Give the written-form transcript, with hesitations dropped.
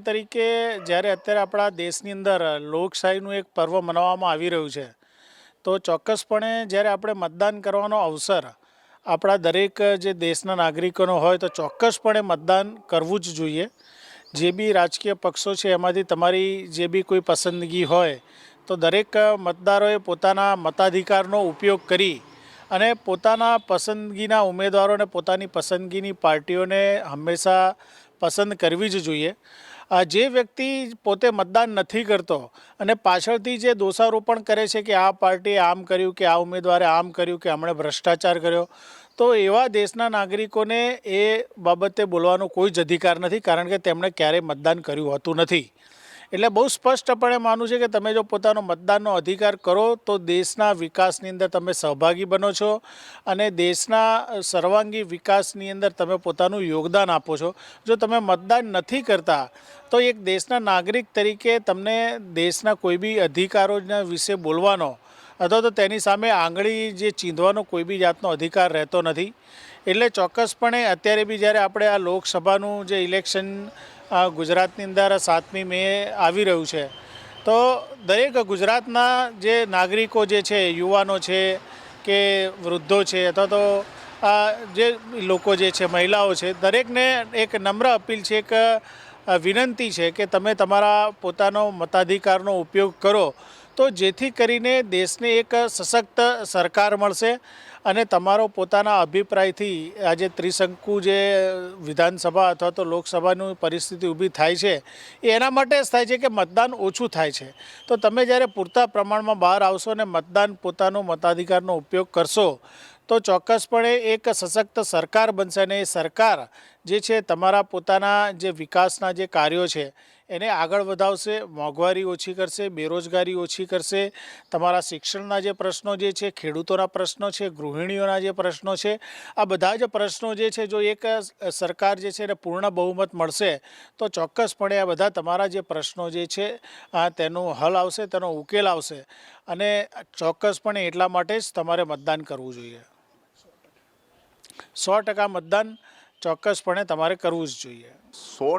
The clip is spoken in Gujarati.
તરીકે જ્યારે અત્યારે આપણા દેશની અંદર લોકશાહીનું એક પર્વ મનાવવામાં આવી રહ્યું છે, તો ચોક્કસપણે જ્યારે આપણે મતદાન કરવાનો અવસર આપણા દરેક જે દેશના નાગરિકોનો હોય તો ચોક્કસપણે મતદાન કરવું જ જોઈએ. જે બી રાજકીય પક્ષો છે એમાંથી તમારી જે બી કોઈ પસંદગી હોય તો દરેક મતદારોએ પોતાના મતાધિકારનો ઉપયોગ કરી અને પોતાના પસંદગીના ઉમેદવારોને પોતાની પસંદગીની પાર્ટીઓને હંમેશા પસંદ કરવી જ જોઈએ. જે વ્યક્તિ પોતે મતદાન નથી કરતો અને પાછળથી જે દોષારોપણ કરે છે કે આ પાર્ટીએ આમ કર્યું કે આ ઉમેદવારે આમ કર્યું કે હમણે ભ્રષ્ટાચાર કર્યો, તો એવા દેશના નાગરિકોને એ બાબતે બોલવાનો કોઈ જ અધિકાર નથી, કારણ કે તેમણે ક્યારેય મતદાન કર્યું હોતું નથી. એટલે બહુ સ્પષ્ટપણે માનવું છે કે તમે જો પોતાનો મતદાનનો અધિકાર કરો તો દેશના વિકાસની અંદર તમે સહભાગી બનો છો અને દેશના સર્વાંગી વિકાસની અંદર તમે પોતાનું યોગદાન આપો છો. જો તમે મતદાન નથી કરતા તો એક દેશના નાગરિક તરીકે તમને દેશના કોઈ બી અધિકારોના વિશે બોલવાનો અથવા તો તેની સામે આંગળી જે ચીંધવાનો કોઈ બી જાતનો અધિકાર રહેતો નથી. એટલે ચોક્કસપણે અત્યારે બી જ્યારે આપણે આ લોકસભાનું જે ઇલેક્શન ગુજરાતની અંદર 7મી મે આવી રહ્યું છે, તો દરેક ગુજરાતના જે નાગરિકો જે છે, યુવાનો છે કે વૃદ્ધો છે અથવા તો જે લોકો જે છે, મહિલાઓ છે, દરેકને એક નમ્ર અપીલ છે, એક વિનંતી છે કે તમે તમારા પોતાનો મતાધિકારનો ઉપયોગ કરો તો જેથી કરીને દેશને એક સશક્ત સરકાર મળશે અને તમારો પોતાના અભિપ્રાયથી આજે ત્રિશંકુ જે વિધાનસભા અથવા તો લોકસભાની પરિસ્થિતિ ઊભી થાય છે એ એના માટે જ થાય છે કે મતદાન ઓછું થાય છે. તો તમે જ્યારે પૂરતા પ્રમાણમાં બહાર આવશો અને મતદાન પોતાનો મતાધિકારનો ઉપયોગ કરશો તો ચોક્કસપણે એક સશક્ત સરકાર બનશે અને એ સરકાર જે છે તમારા પોતાના જે વિકાસના જે કાર્યો છે એને આગળ વધાવશે, મોંઘવારી ઓછી કરશે, બેરોજગારી ઓછી કરશે, તમારા શિક્ષણના જે પ્રશ્નો જે છે, ખેડૂતોના પ્રશ્નો છે, ગૃહિણીઓના જે પ્રશ્નો છે, આ બધા જ પ્રશ્નો જે છે જો એક સરકાર જે છે એને પૂર્ણ બહુમત મળશે તો ચોક્કસપણે આ બધા તમારા જે પ્રશ્નો જે છે તેનું હલ આવશે, તેનો ઉકેલ આવશે અને ચોક્કસપણે એટલા માટે જ તમારે મતદાન કરવું જોઈએ. 100% મતદાન ચોક્કસપણે તમારે કરવું જ જોઈએ.